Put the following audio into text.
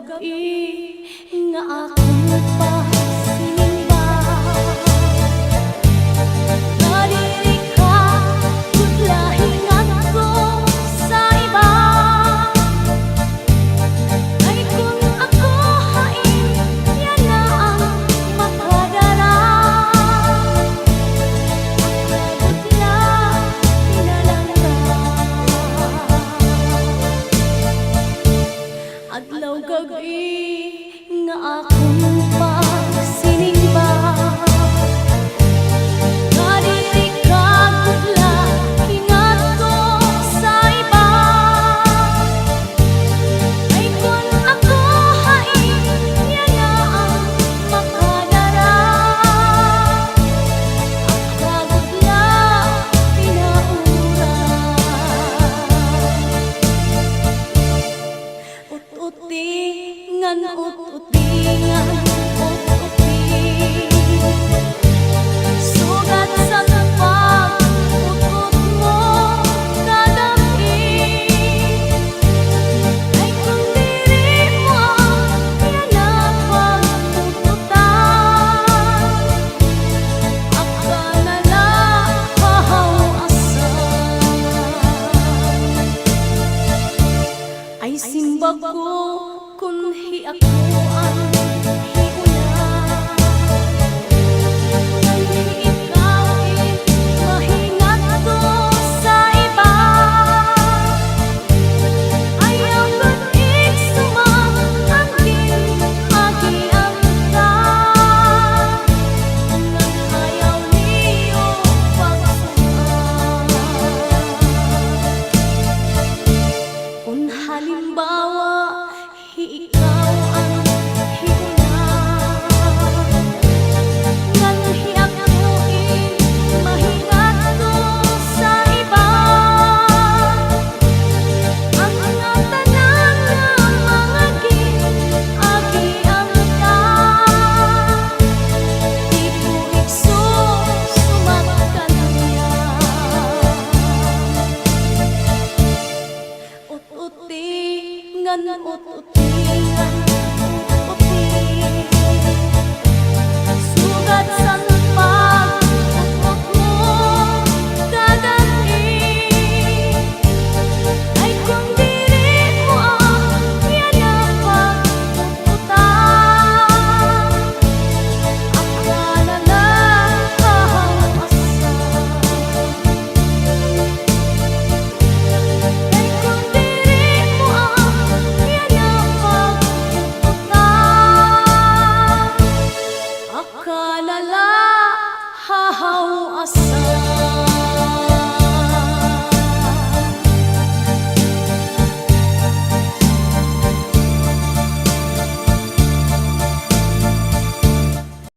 gabi nga akong nagpasimba, naririka kud lahingan ko sa iba. Ay kung ako hain, yan na ang makadara. Akabot lang pinalangka, adlaw gabi nga akong pagsinimba, naririka kud lahingan ko sa iba. Ay kung ako hain, yan na ang makadara. Akabot lang pinaura, ut-utingan, ut-utingan, ut-uti. Sugat sa pag-ut-ut mo kagabi. Ay kung diri mo yan na pag-ututan, aka na lang pahawasan. Ay simbag ko kunhi ako ang hiulan, kunhi ikaw mahingat ko sa iba. Ayaw ko't igsumangkin agian ka, nang ayaw niyo pagsukan. Kung halimbawa ikaw ang hiulan, nganhi ako'y mahingat ko sa iba. Ang mga tanan nga mga ginagian ka, di ko igsusumat niya. Ut-uti ngan ut-uti.